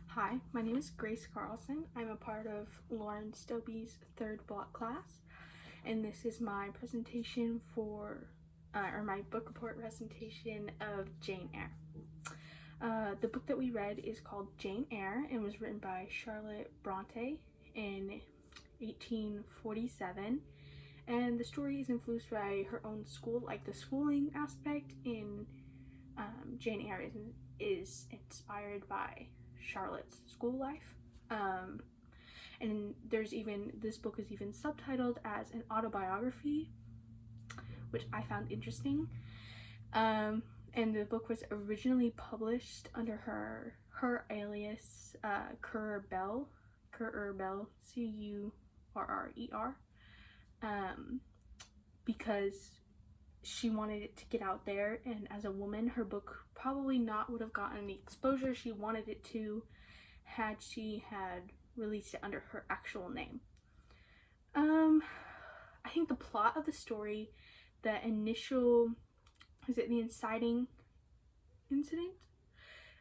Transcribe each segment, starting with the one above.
Hi, my name is Grace Carlson. I'm a part of Lauren Stobie's third block class, and this is my presentation or my book report presentation of Jane Eyre. The book that we read is called Jane Eyre and was written by Charlotte Brontë in 1847, and the story is influenced by her own school, like the schooling aspect in Jane Eyre is inspired by Charlotte's school life. And this book is even subtitled as an autobiography, which I found interesting. And the book was originally published under her alias Currer Bell, Currer, because she wanted it to get out there, and as a woman her book probably not would have gotten the exposure she wanted it to had she had released it under her actual name. I think the plot of the story, the inciting incident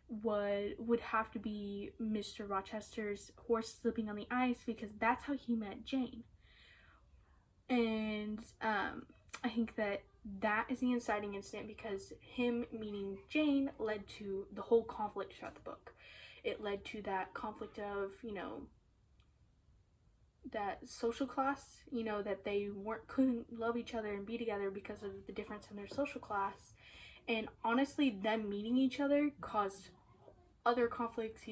would have to be Mr. Rochester's horse slipping on the ice, because that's how he met Jane. And I think that is the inciting incident, because him meeting Jane led to the whole conflict throughout the book. It led to that conflict of, that social class, that they couldn't love each other and be together because of the difference in their social class. And honestly, them meeting each other caused other conflicts,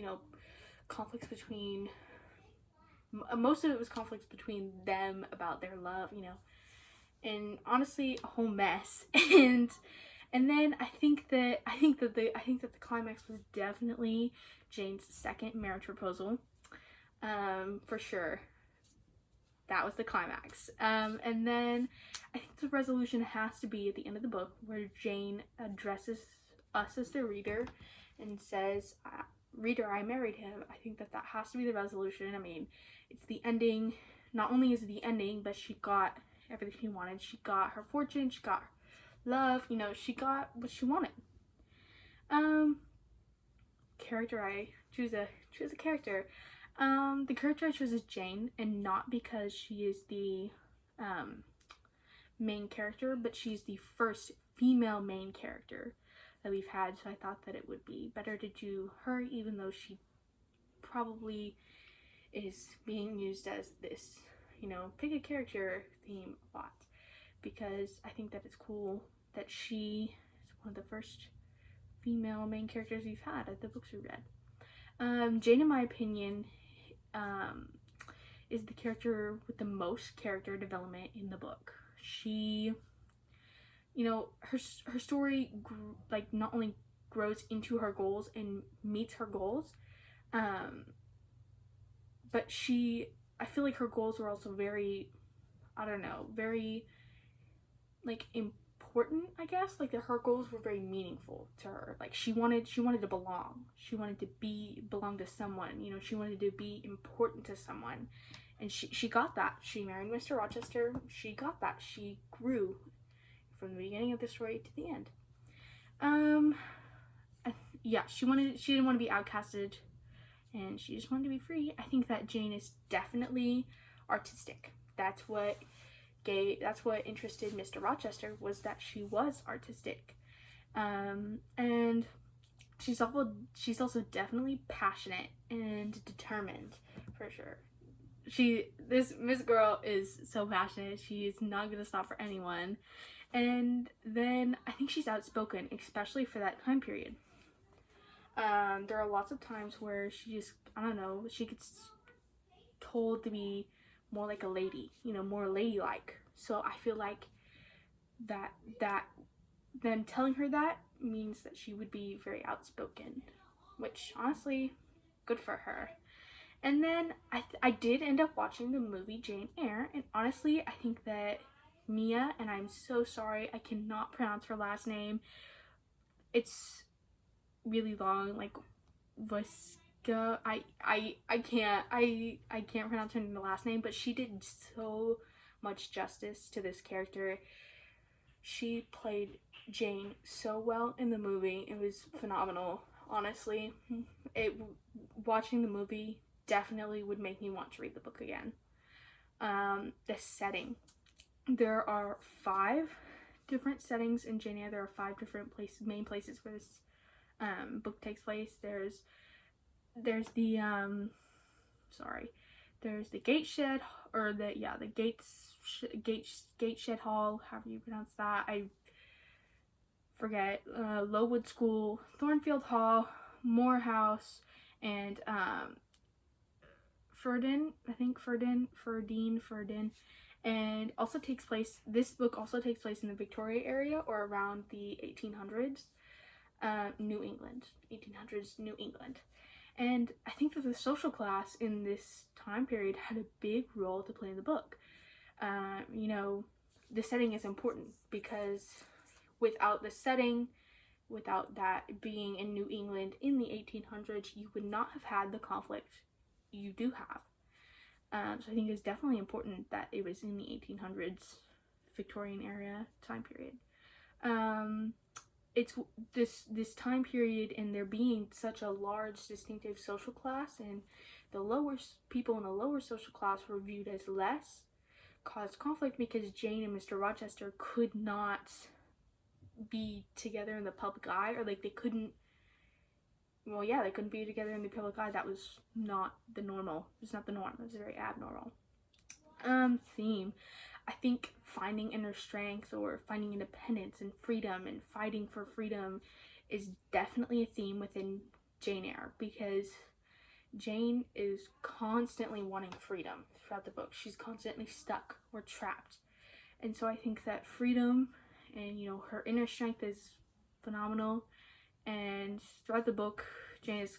conflicts between, most of it was conflicts between them about their love, and honestly a whole mess. And then I think that the climax was definitely Jane's second marriage proposal. For sure, that was the climax. And then I think the resolution has to be at the end of the book, where Jane addresses us as the reader and says, "Reader, I married him." I think that has to be the resolution. I mean, it's the ending. Not only is it the ending, but she got everything she wanted. She got her fortune, she got love, she got what she wanted. Character, I choose a character. The character I chose is Jane, and not because she is the main character, but she's the first female main character that we've had, so I thought that it would be better to do her, even though she probably is being used as this, pick a character theme a lot, because I think that it's cool that she is one of the first female main characters we've had at the books we read. Jane, in my opinion, is the character with the most character development in the book. She, her story not only grows into her goals and meets her goals, but I feel like her goals were also very, very important, I guess. Like her goals were very meaningful to her. Like she wanted to belong. She wanted to belong to someone. She wanted to be important to someone, and she got that. She married Mr. Rochester. She got that. She grew from the beginning of the story to the end. Yeah, she didn't want to be outcasted, and she just wanted to be free. I think that Jane is definitely artistic. That's what interested Mr. Rochester, was that she was artistic. And she's also definitely passionate and determined, for sure. This Miss Girl is so passionate. She's not gonna stop for anyone. And then I think she's outspoken, especially for that time period. There are lots of times where she just, she gets told to be more like a lady, more ladylike. So I feel like that them telling her that means that she would be very outspoken, which honestly, good for her. And then I did end up watching the movie Jane Eyre, and honestly, I think that Mia, and I'm so sorry, I cannot pronounce her last name. It's really long, like Voska. I can't pronounce her last name, but she did so much justice to this character. She played Jane so well in the movie. It was phenomenal. honestly. Watching the movie definitely would make me want to read the book again. The setting. There are 5 different settings in Jane Eyre. There are 5 different main places where this book takes place. There's the there's the gate shed, or the gate shed hall, however you pronounce that. I forget. Lowood School, Thornfield Hall, Moor House, and Ferdin, and also takes place. This book also takes place in the Victoria area, or around the 1800s, New England, 1800s New England. And I think that the social class in this time period had a big role to play in the book. You know, the setting is important because without the setting, without that being in New England in the 1800s, you would not have had the conflict you do have. So I think it's definitely important that it was in the 1800s Victorian era time period. It's this time period, and there being such a large distinctive social class, and the people in the lower social class were viewed as less, caused conflict because Jane and Mr. Rochester could not be together in the public eye, or like they couldn't be together in the public eye. That was not the normal. It's not the norm. It was very abnormal. Theme. I think finding inner strength, or finding independence and freedom, and fighting for freedom is definitely a theme within Jane Eyre, because Jane is constantly wanting freedom throughout the book. She's constantly stuck or trapped. And so I think that freedom and, you know, her inner strength is phenomenal. And throughout the book, Jane is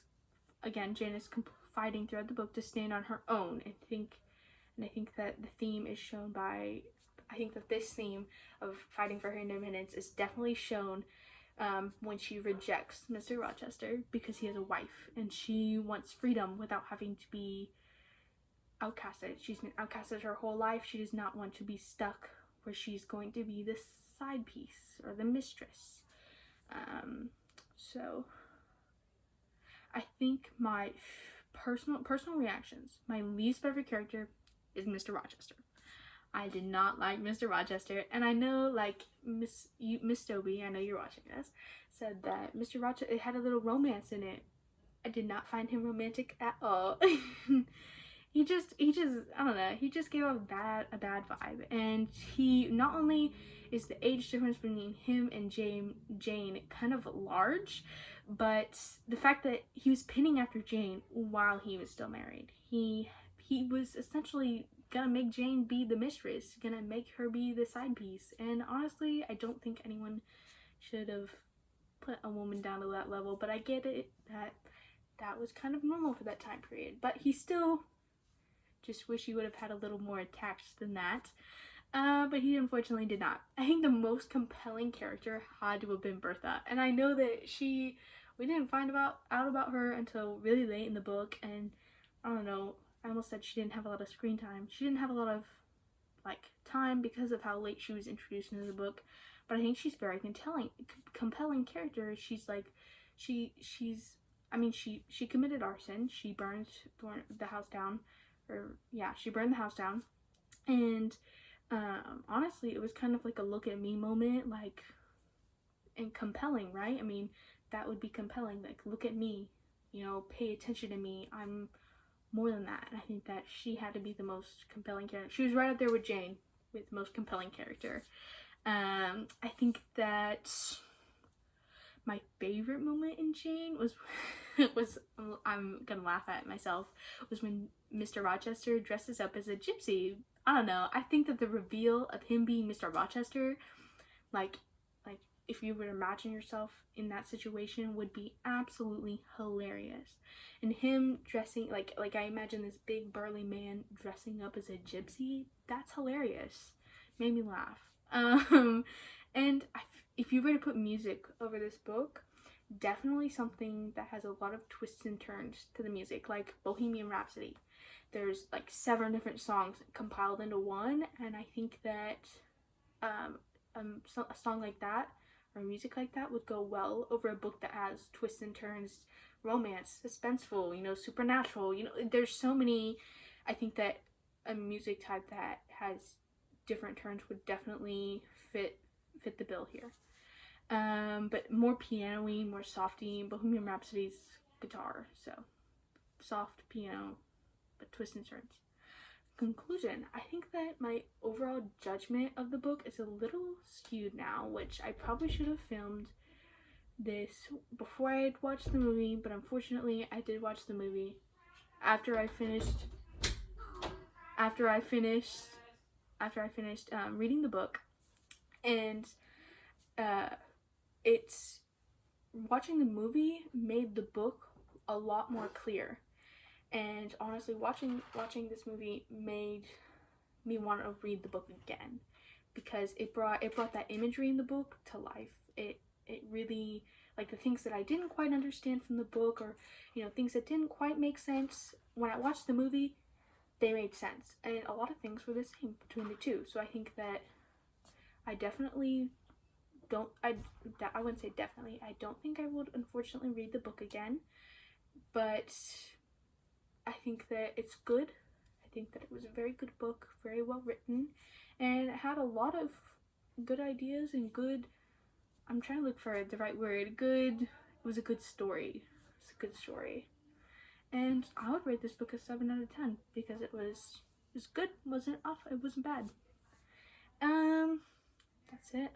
fighting throughout the book to stand on her own. I think that the theme is shown by, I think that this theme of fighting for her independence is definitely shown when she rejects Mr. Rochester because he has a wife, and she wants freedom without having to be outcasted. She's been outcasted her whole life. She does not want to be stuck where she's going to be the side piece or the mistress. So I think my personal reactions, my least favorite character is Mr. Rochester. I did not like Mr. Rochester, and I know, like, Miss Dobie, I know you're watching this, said that Mr. Rochester, it had a little romance in it. I did not find him romantic at all. he just I don't know, he just gave a bad vibe. And he, not only is the age difference between him and Jane kind of large, but the fact that he was pinning after Jane while he was still married. He was essentially gonna make Jane be the mistress, gonna make her be the side piece. And honestly, I don't think anyone should have put a woman down to that level, but I get it that was kind of normal for that time period. But he still just wish he would have had a little more attached than that. But he unfortunately did not. I think the most compelling character had to have been Bertha, and I know that we didn't find out about her until really late in the book, and I don't know, I almost said she didn't have a lot of screen time. She didn't have a lot of, like, time because of how late she was introduced into the book, but I think she's very compelling character. She's like, she committed arson. She burned the house down, she burned the house down, and honestly, it was kind of like a look at me moment, like, and compelling, right? I mean, that would be compelling, like, look at me, you know, pay attention to me, I'm more than that. And I think that she had to be the most compelling character. She was right up there with Jane with most compelling character. I think that my favorite moment in Jane was I'm gonna laugh at myself, was when Mr. Rochester dresses up as a gypsy. I don't know, I think that the reveal of him being Mr. Rochester, like if you would imagine yourself in that situation, would be absolutely hilarious. And him dressing, like I imagine this big burly man dressing up as a gypsy, that's hilarious. Made me laugh. And if you were to put music over this book, definitely something that has a lot of twists and turns to the music, like Bohemian Rhapsody. There's like 7 different songs compiled into one, and I think that a song like that or music like that would go well over a book that has twists and turns, romance, suspenseful, you know, supernatural. You know, there's so many. I think that a music type that has different turns would definitely fit the bill here. But more piano-y, more softy. Bohemian Rhapsody's guitar, so soft piano, but twists and turns. Conclusion, I think that my overall judgment of the book is a little skewed now, which I probably should have filmed this before I had watched the movie, but unfortunately I did watch the movie after I finished reading the book. And it's watching the movie made the book a lot more clear. And honestly, watching this movie made me want to read the book again, because it brought that imagery in the book to life. It really, like, the things that I didn't quite understand from the book, or, you know, things that didn't quite make sense, when I watched the movie, they made sense. And a lot of things were the same between the two. So I think that I definitely don't, I wouldn't say definitely, I don't think I would unfortunately read the book again, but I think that it's good. I think that it was a very good book, very well written, and it had a lot of good ideas and good, I'm trying to look for the right word, it was a good story. It's a good story. And I would rate this book a 7 out of 10, because it was good, it wasn't bad. That's it.